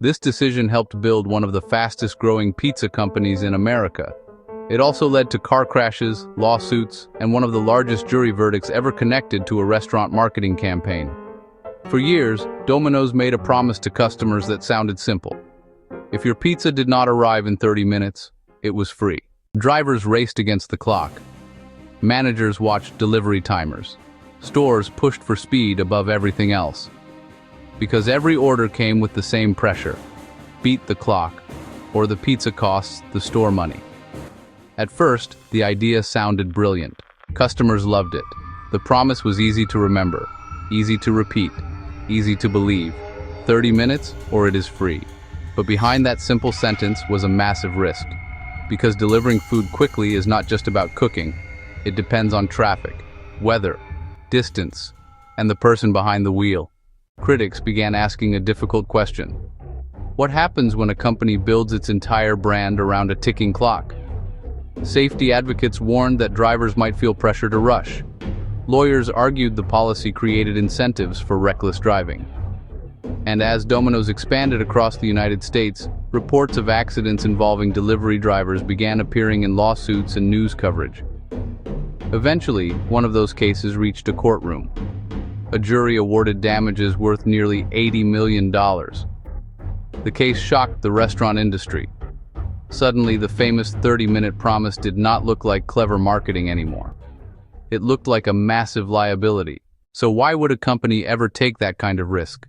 This decision helped build one of the fastest-growing pizza companies in America. It also led to car crashes, lawsuits, and one of the largest jury verdicts ever connected to a restaurant marketing campaign. For years, Domino's made a promise to customers that sounded simple. If your pizza did not arrive in 30 minutes, it was free. Drivers raced against the clock. Managers watched delivery timers. Stores pushed for speed above everything else. Because every order came with the same pressure: beat the clock, or the pizza costs the store money. At first, the idea sounded brilliant. Customers loved it. The promise was easy to remember, easy to repeat, easy to believe. 30 minutes, or it is free. But behind that simple sentence was a massive risk. Because delivering food quickly is not just about cooking. It depends on traffic, weather, distance, and the person behind the wheel. Critics began asking a difficult question. What happens when a company builds its entire brand around a ticking clock? Safety advocates warned that drivers might feel pressure to rush. Lawyers argued the policy created incentives for reckless driving. And as Domino's expanded across the United States, reports of accidents involving delivery drivers began appearing in lawsuits and news coverage. Eventually, one of those cases reached a courtroom. A jury awarded damages worth nearly $80 million. The case shocked the restaurant industry. Suddenly, the famous 30-minute promise did not look like clever marketing anymore. It looked like a massive liability. So why would a company ever take that kind of risk?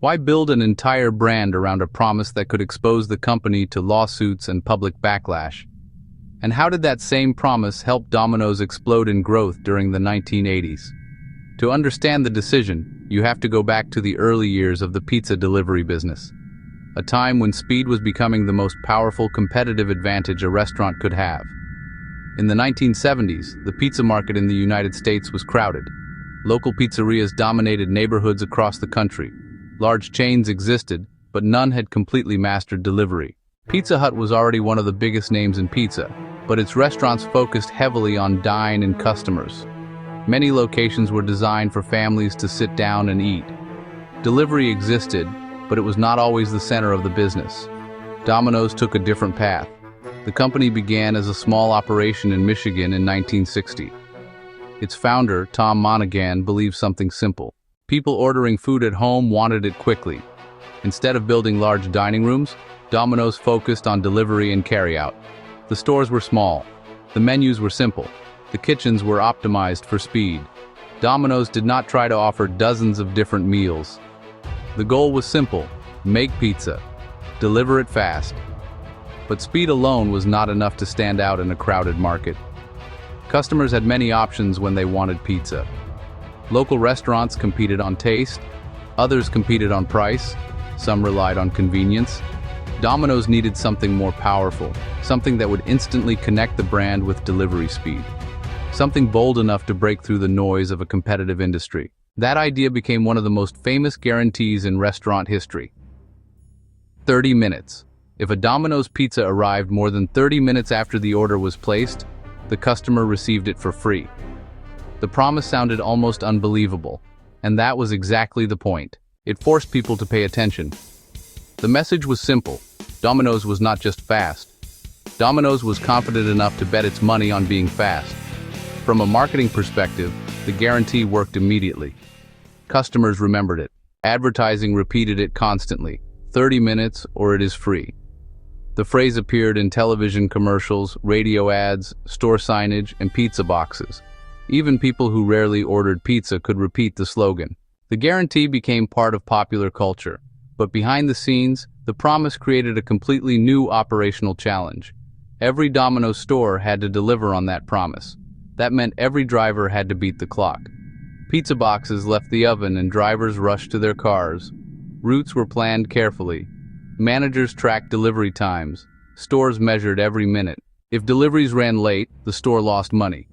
Why build an entire brand around a promise that could expose the company to lawsuits and public backlash? And how did that same promise help Domino's explode in growth during the 1980s? To understand the decision, you have to go back to the early years of the pizza delivery business, a time when speed was becoming the most powerful competitive advantage a restaurant could have. In the 1970s, the pizza market in the United States was crowded. Local pizzerias dominated neighborhoods across the country. Large chains existed, but none had completely mastered delivery. Pizza Hut was already one of the biggest names in pizza, but its restaurants focused heavily on dine-in customers. Many locations were designed for families to sit down and eat. Delivery existed, but it was not always the center of the business. Domino's took a different path. The company began as a small operation in Michigan in 1960. Its founder, Tom Monaghan, believed something simple. People ordering food at home wanted it quickly. Instead of building large dining rooms, Domino's focused on delivery and carryout. The stores were small. The menus were simple. The kitchens were optimized for speed. Domino's did not try to offer dozens of different meals. The goal was simple: make pizza, deliver it fast. But speed alone was not enough to stand out in a crowded market. Customers had many options when they wanted pizza. Local restaurants competed on taste, others competed on price, some relied on convenience. Domino's needed something more powerful, something that would instantly connect the brand with delivery speed. Something bold enough to break through the noise of a competitive industry. That idea became one of the most famous guarantees in restaurant history. 30 minutes. If a Domino's pizza arrived more than 30 minutes after the order was placed, the customer received it for free. The promise sounded almost unbelievable, and that was exactly the point. It forced people to pay attention. The message was simple. Domino's was not just fast. Domino's was confident enough to bet its money on being fast. From a marketing perspective, the guarantee worked immediately. Customers remembered it. Advertising repeated it constantly. 30 minutes or it is free. The phrase appeared in television commercials, radio ads, store signage, and pizza boxes. Even people who rarely ordered pizza could repeat the slogan. The guarantee became part of popular culture. But behind the scenes, the promise created a completely new operational challenge. Every Domino's store had to deliver on that promise. That meant every driver had to beat the clock. Pizza boxes left the oven and drivers rushed to their cars. Routes were planned carefully. Managers tracked delivery times. Stores measured every minute. If deliveries ran late, the store lost money.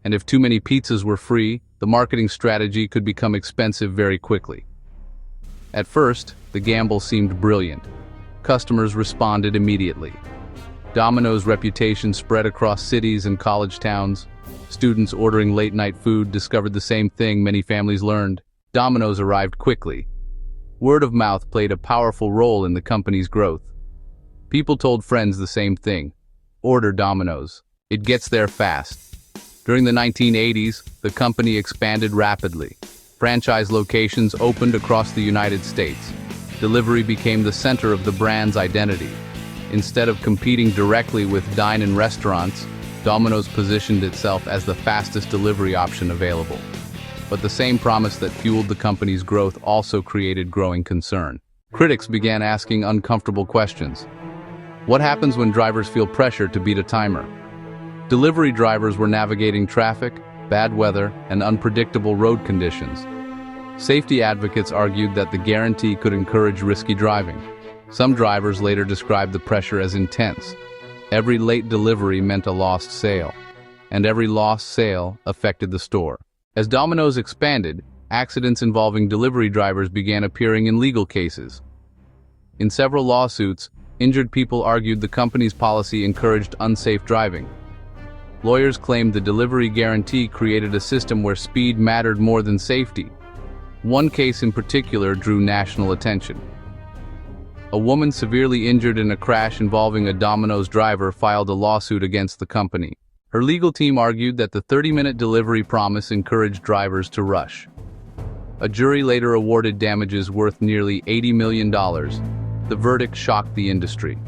And if too many pizzas were free, the marketing strategy could become expensive very quickly. At first, the gamble seemed brilliant. Customers responded immediately. Domino's reputation spread across cities and college towns. Students ordering late-night food discovered the same thing many families learned. Domino's arrived quickly. Word of mouth played a powerful role in the company's growth. People told friends the same thing. Order Domino's. It gets there fast. During the 1980s, the company expanded rapidly. Franchise locations opened across the United States. Delivery became the center of the brand's identity. Instead of competing directly with dine-in restaurants, Domino's positioned itself as the fastest delivery option available. But the same promise that fueled the company's growth also created growing concern. Critics began asking uncomfortable questions. What happens when drivers feel pressure to beat a timer? Delivery drivers were navigating traffic, bad weather, and unpredictable road conditions. Safety advocates argued that the guarantee could encourage risky driving. Some drivers later described the pressure as intense. Every late delivery meant a lost sale, and every lost sale affected the store. As Domino's expanded, accidents involving delivery drivers began appearing in legal cases. In several lawsuits, injured people argued the company's policy encouraged unsafe driving. Lawyers claimed the delivery guarantee created a system where speed mattered more than safety. One case in particular drew national attention. A woman severely injured in a crash involving a Domino's driver filed a lawsuit against the company. Her legal team argued that the 30-minute delivery promise encouraged drivers to rush. A jury later awarded damages worth nearly $80 million. The verdict shocked the industry.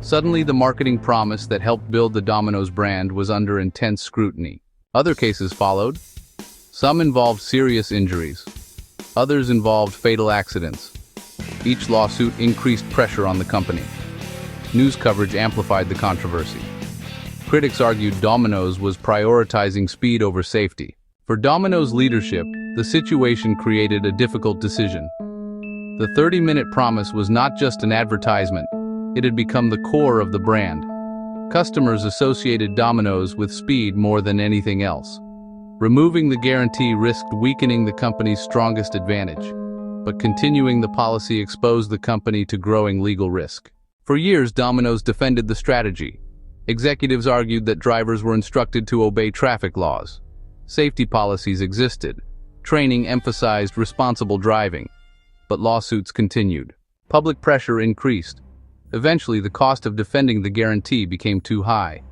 Suddenly, the marketing promise that helped build the Domino's brand was under intense scrutiny. Other cases followed. Some involved serious injuries. Others involved fatal accidents. Each lawsuit increased pressure on the company. News coverage amplified the controversy. Critics argued Domino's was prioritizing speed over safety. For Domino's leadership, the situation created a difficult decision. The 30-minute promise was not just an advertisement. It had become the core of the brand. Customers associated Domino's with speed more than anything else. Removing the guarantee risked weakening the company's strongest advantage, but continuing the policy exposed the company to growing legal risk. For years, Domino's defended the strategy. Executives argued that drivers were instructed to obey traffic laws. Safety policies existed. Training emphasized responsible driving. But lawsuits continued. Public pressure increased. Eventually, the cost of defending the guarantee became too high.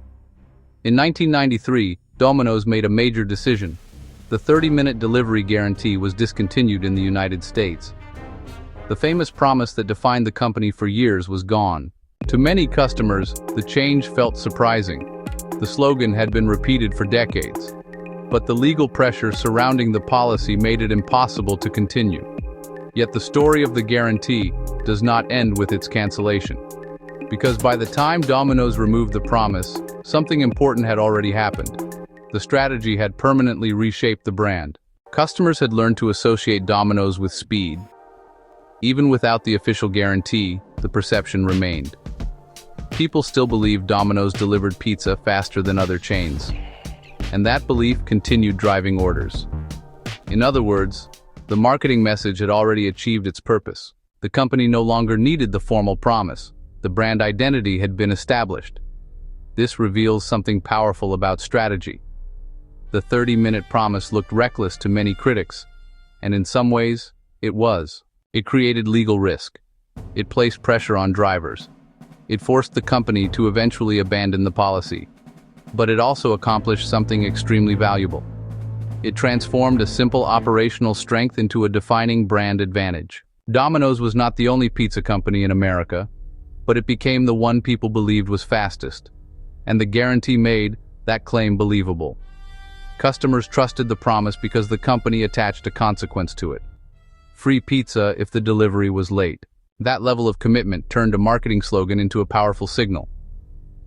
In 1993, Domino's made a major decision. The 30-minute delivery guarantee was discontinued in the United States. The famous promise that defined the company for years was gone. To many customers, the change felt surprising. The slogan had been repeated for decades. But the legal pressure surrounding the policy made it impossible to continue. Yet the story of the guarantee does not end with its cancellation. Because by the time Domino's removed the promise, something important had already happened. The strategy had permanently reshaped the brand. Customers had learned to associate Domino's with speed. Even without the official guarantee, the perception remained. People still believed Domino's delivered pizza faster than other chains. And that belief continued driving orders. In other words, the marketing message had already achieved its purpose. The company no longer needed the formal promise. The brand identity had been established. This reveals something powerful about strategy. The 30-minute promise looked reckless to many critics, and in some ways, it was. It created legal risk. It placed pressure on drivers. It forced the company to eventually abandon the policy. But it also accomplished something extremely valuable. It transformed a simple operational strength into a defining brand advantage. Domino's was not the only pizza company in America, but it became the one people believed was fastest. And the guarantee made that claim believable. Customers trusted the promise because the company attached a consequence to it. Free pizza if the delivery was late. That level of commitment turned a marketing slogan into a powerful signal.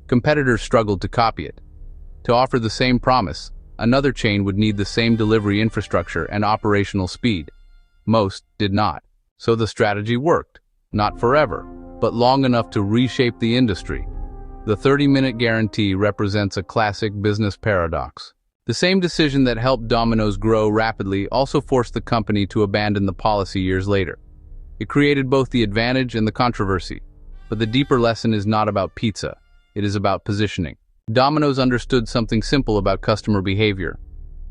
Competitors struggled to copy it. To offer the same promise, another chain would need the same delivery infrastructure and operational speed. Most did not. So the strategy worked. Not forever, but long enough to reshape the industry. The 30-minute guarantee represents a classic business paradox. The same decision that helped Domino's grow rapidly also forced the company to abandon the policy years later. It created both the advantage and the controversy. But the deeper lesson is not about pizza. It is about positioning. Domino's understood something simple about customer behavior.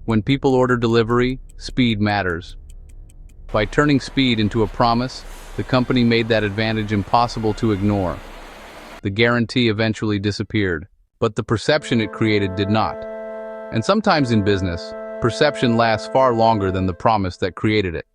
When people order delivery, speed matters. By turning speed into a promise, the company made that advantage impossible to ignore. The guarantee eventually disappeared, but the perception it created did not. And sometimes in business, perception lasts far longer than the promise that created it.